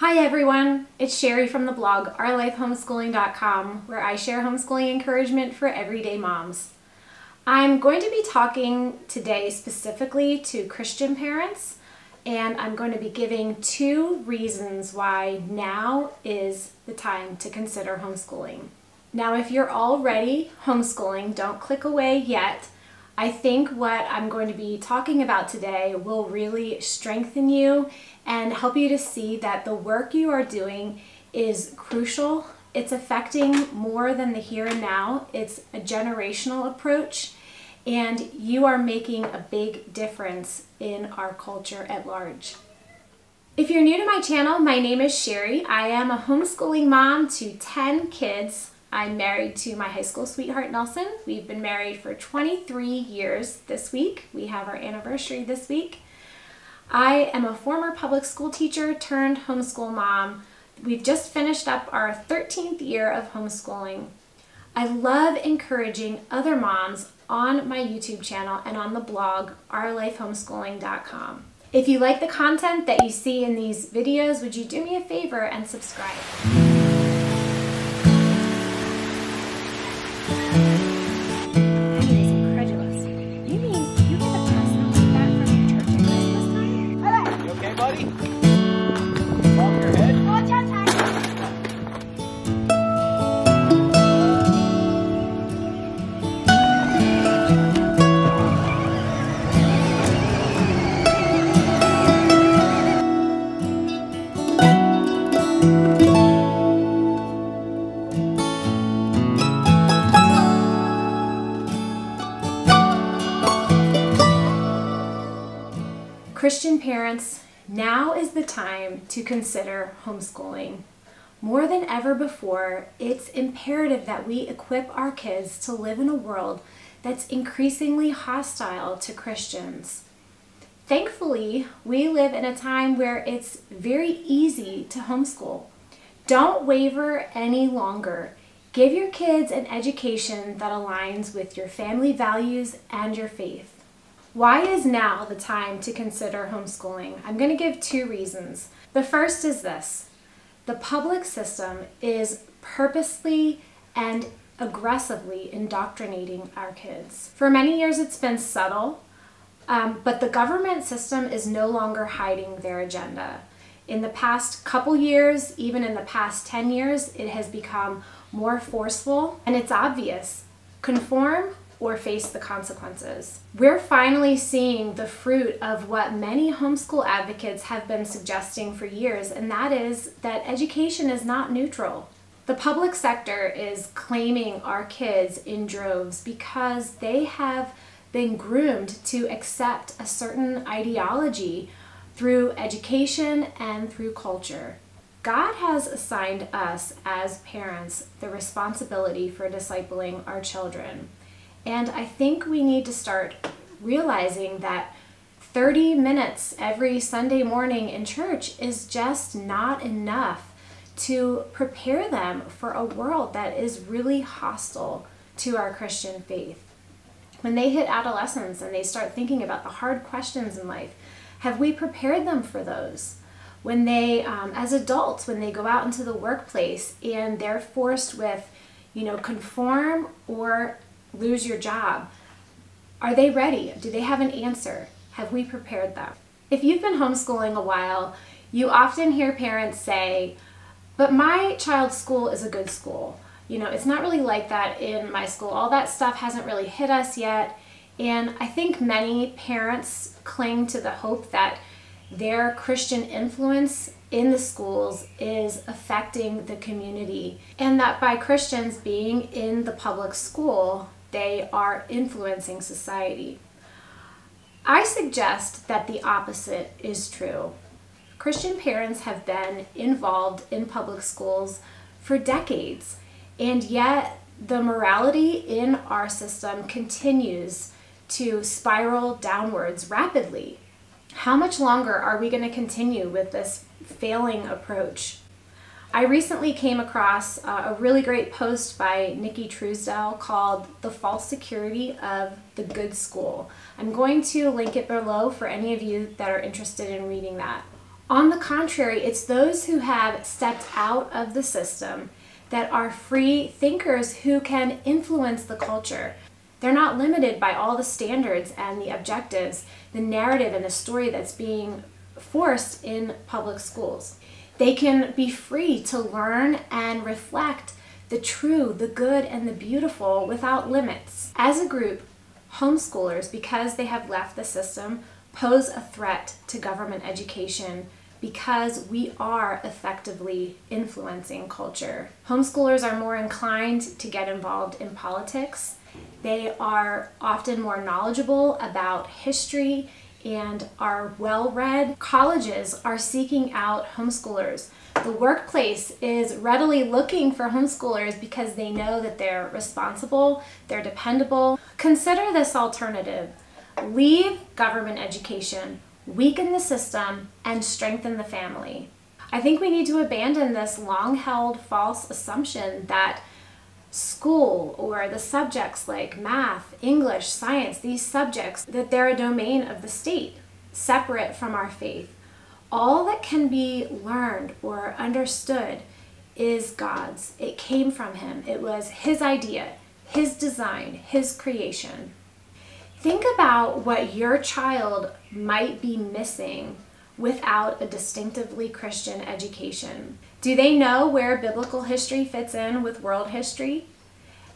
Hi everyone, it's Sherry from the blog OurLifeHomeschooling.com, where I share homeschooling encouragement for everyday moms. I'm going to be talking today specifically to Christian parents, and I'm going to be giving 2 reasons why now is the time to consider homeschooling. Now, if you're already homeschooling, don't click away yet. I think what I'm going to be talking about today will really strengthen you and help you to see that the work you are doing is crucial. It's affecting more than the here and now. It's a generational approach, and you are making a big difference in our culture at large. If you're new to my channel, my name is Sherry. I am a homeschooling mom to 10 kids. I'm married to my high school sweetheart, Nelson. We've been married for 23 years this week. We have our anniversary this week. I am a former public school teacher turned homeschool mom. We've just finished up our 13th year of homeschooling. I love encouraging other moms on my YouTube channel and on the blog, OurLifeHomeschooling.com. If you like the content that you see in these videos, would you do me a favor and subscribe? Christian parents, now is the time to consider homeschooling. More than ever before, it's imperative that we equip our kids to live in a world that's increasingly hostile to Christians. Thankfully, we live in a time where it's very easy to homeschool. Don't waver any longer. Give your kids an education that aligns with your family values and your faith. Why is now the time to consider homeschooling? I'm going to give 2 reasons. The first is this: the public system is purposely and aggressively indoctrinating our kids. For many years it's been subtle, but the government system is no longer hiding their agenda. In the past couple years, even in the past 10 years, it has become more forceful, and it's obvious. Conform or face the consequences. We're finally seeing the fruit of what many homeschool advocates have been suggesting for years, and that is that education is not neutral. The public sector is claiming our kids in droves because they have been groomed to accept a certain ideology through education and through culture. God has assigned us as parents the responsibility for discipling our children. And I think we need to start realizing that 30 minutes every Sunday morning in church is just not enough to prepare them for a world that is really hostile to our Christian faith. When they hit adolescence and they start thinking about the hard questions in life, have we prepared them for those? When they, as adults, when they go out into the workplace and they're forced with, conform or lose your job, are they ready? Do they have an answer? Have we prepared them? If you've been homeschooling a while, you often hear parents say, but my child's school is a good school. It's not really like that in my school. All that stuff hasn't really hit us yet. And I think many parents cling to the hope that their Christian influence in the schools is affecting the community, and that by Christians being in the public school, they are influencing society. I suggest that the opposite is true. Christian parents have been involved in public schools for decades, and yet the morality in our system continues to spiral downwards rapidly. How much longer are we going to continue with this failing approach? I recently came across a really great post by Nicki Truesdell called "The False Security of the Good School." I'm going to link it below for any of you that are interested in reading that. On the contrary, it's those who have stepped out of the system that are free thinkers who can influence the culture. They're not limited by all the standards and the objectives, the narrative and the story that's being forced in public schools. They can be free to learn and reflect the true, the good, and the beautiful without limits. As a group, homeschoolers, because they have left the system, pose a threat to government education because we are effectively influencing culture. Homeschoolers are more inclined to get involved in politics. They are often more knowledgeable about history and are well-read. Colleges are seeking out homeschoolers. The workplace is readily looking for homeschoolers because they know that they're responsible, they're dependable. Consider this alternative. Leave government education, weaken the system, and strengthen the family. I think we need to abandon this long-held false assumption that school or the subjects like math, English, science, these subjects, that they're a domain of the state, separate from our faith. All that can be learned or understood is God's. It came from Him. It was His idea, His design, His creation. Think about what your child might be missing without a distinctively Christian education. Do they know where biblical history fits in with world history?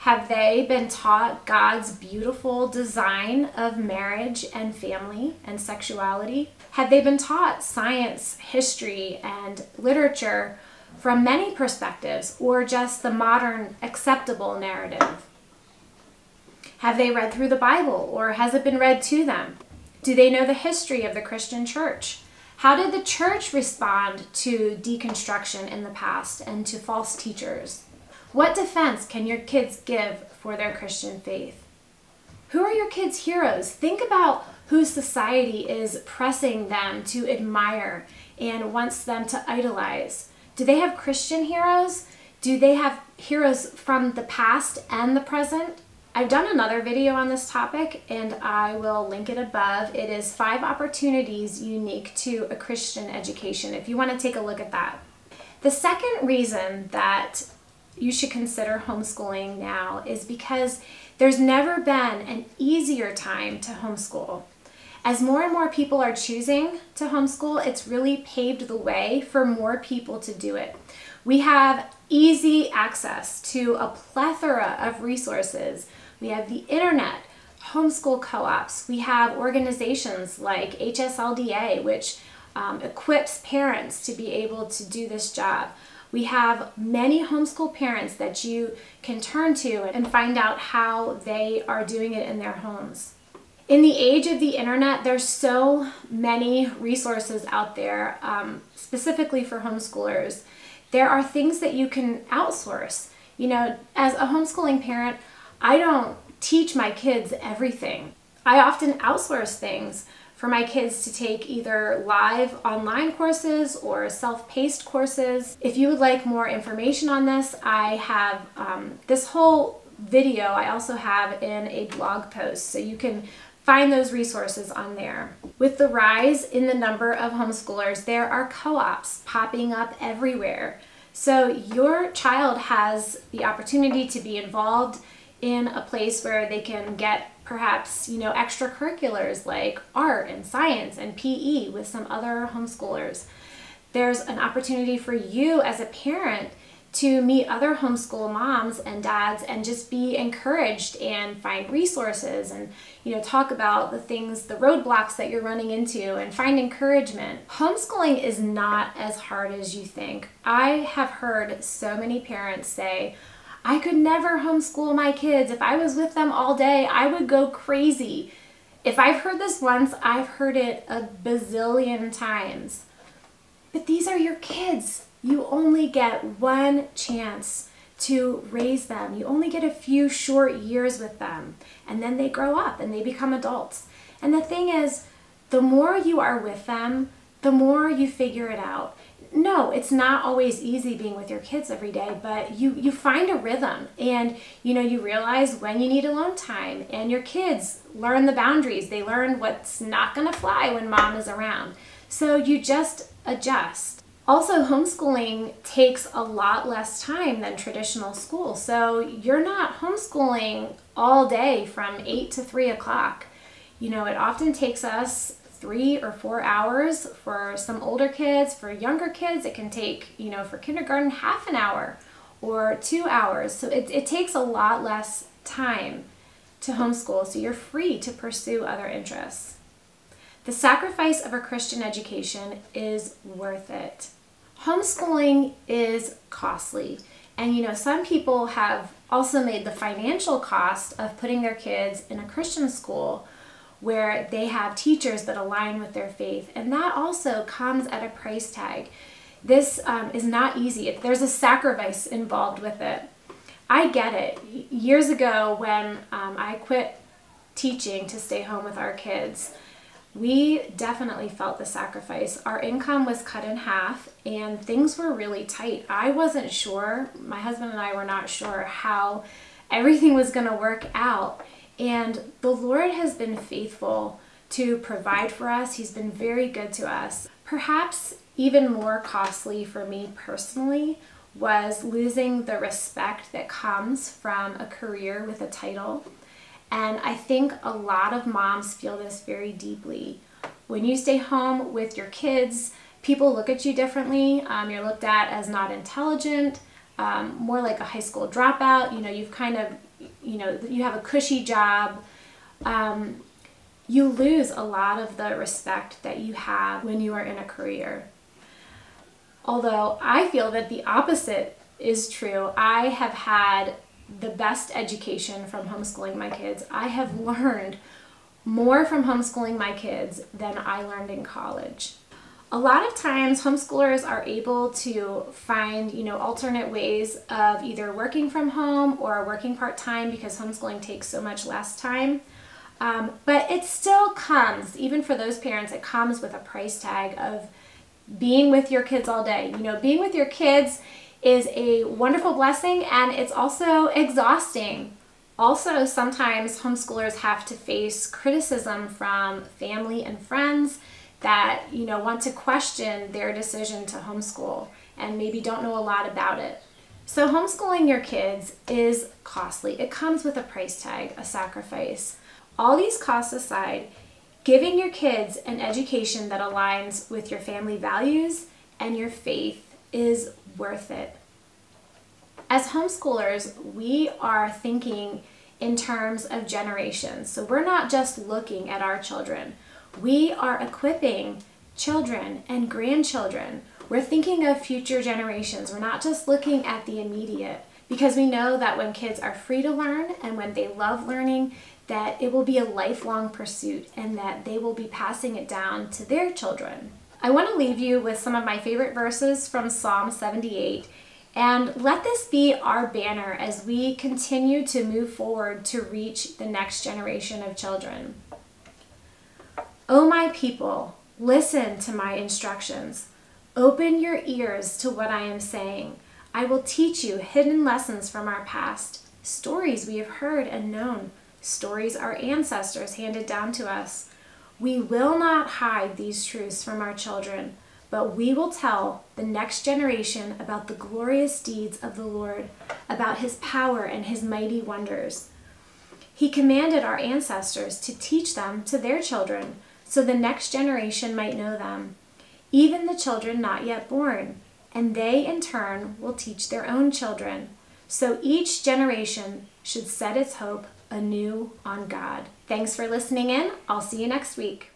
Have they been taught God's beautiful design of marriage and family and sexuality? Have they been taught science, history, and literature from many perspectives, or just the modern acceptable narrative? Have they read through the Bible, or has it been read to them? Do they know the history of the Christian church? How did the church respond to deconstruction in the past and to false teachers? What defense can your kids give for their Christian faith? Who are your kids' heroes? Think about who society is pressing them to admire and wants them to idolize. Do they have Christian heroes? Do they have heroes from the past and the present? I've done another video on this topic and I will link it above. It is 5 opportunities unique to a Christian education if you want to take a look at that. The second reason that you should consider homeschooling now is because there's never been an easier time to homeschool. As more and more people are choosing to homeschool, it's really paved the way for more people to do it. We have easy access to a plethora of resources. We have the internet, homeschool co-ops. We have organizations like HSLDA, which equips parents to be able to do this job. We have many homeschool parents that you can turn to and find out how they are doing it in their homes. In the age of the internet, there's so many resources out there, specifically for homeschoolers. There are things that you can outsource. You know, as a homeschooling parent, I don't teach my kids everything. I often outsource things for my kids to take either live online courses or self-paced courses. If you would like more information on this, I have this whole video I also have in a blog post, so you can find those resources on there. With the rise in the number of homeschoolers, there are co-ops popping up everywhere. So your child has the opportunity to be involved in a place where they can get perhaps, you know, extracurriculars like art and science and PE with some other homeschoolers. There's an opportunity for you as a parent to meet other homeschool moms and dads and just be encouraged and find resources and, you know, talk about the things, the roadblocks that you're running into and find encouragement. Homeschooling is not as hard as you think. I have heard so many parents say, I could never homeschool my kids. If I was with them all day, I would go crazy. If I've heard this once, I've heard it a bazillion times. But these are your kids. You only get one chance to raise them. You only get a few short years with them, and then they grow up and they become adults. And the thing is, the more you are with them, the more you figure it out. No, it's not always easy being with your kids every day, but you find a rhythm, and you realize when you need alone time, and your kids learn the boundaries. They learn what's not going to fly when mom is around. So you just adjust. Also, homeschooling takes a lot less time than traditional school. So you're not homeschooling all day from 8 to 3 o'clock. It often takes us 3 or 4 hours for some older kids. For younger kids, it can take, for kindergarten, half an hour or 2 hours. So it takes a lot less time to homeschool, so you're free to pursue other interests. The sacrifice of a Christian education is worth it. Homeschooling is costly, and some people have also made the financial cost of putting their kids in a Christian school where they have teachers that align with their faith, and that also comes at a price tag. This is not easy. There's a sacrifice involved with it. I get it. Years ago when I quit teaching to stay home with our kids, we definitely felt the sacrifice. Our income was cut in half and things were really tight. I wasn't sure, my husband and I were not sure how everything was going to work out. And the Lord has been faithful to provide for us. He's been very good to us. Perhaps even more costly for me personally was losing the respect that comes from a career with a title. And I think a lot of moms feel this very deeply. When you stay home with your kids, people look at you differently. You're looked at as not intelligent, more like a high school dropout. You've kind of, you have a cushy job. You lose a lot of the respect that you have when you are in a career. Although I feel that the opposite is true. I have had the best education from homeschooling my kids. I have learned more from homeschooling my kids than I learned in college. A lot of times homeschoolers are able to find, alternate ways of either working from home or working part-time because homeschooling takes so much less time. But it still comes, even for those parents, it comes with a price tag of being with your kids all day. Being with your kids is a wonderful blessing, and it's also exhausting. Also, sometimes homeschoolers have to face criticism from family and friends that, want to question their decision to homeschool and maybe don't know a lot about it. So homeschooling your kids is costly. It comes with a price tag, a sacrifice. All these costs aside, giving your kids an education that aligns with your family values and your faith is worth it. As homeschoolers, we are thinking in terms of generations. So we're not just looking at our children. We are equipping children and grandchildren. We're thinking of future generations. We're not just looking at the immediate, because we know that when kids are free to learn and when they love learning, that it will be a lifelong pursuit and that they will be passing it down to their children. I want to leave you with some of my favorite verses from Psalm 78, and let this be our banner as we continue to move forward to reach the next generation of children. O my people, listen to my instructions. Open your ears to what I am saying. I will teach you hidden lessons from our past, stories we have heard and known, stories our ancestors handed down to us. We will not hide these truths from our children, but we will tell the next generation about the glorious deeds of the Lord, about his power and his mighty wonders. He commanded our ancestors to teach them to their children, so the next generation might know them, even the children not yet born, and they in turn will teach their own children. So each generation should set its hope anew on God. Thanks for listening in. I'll see you next week.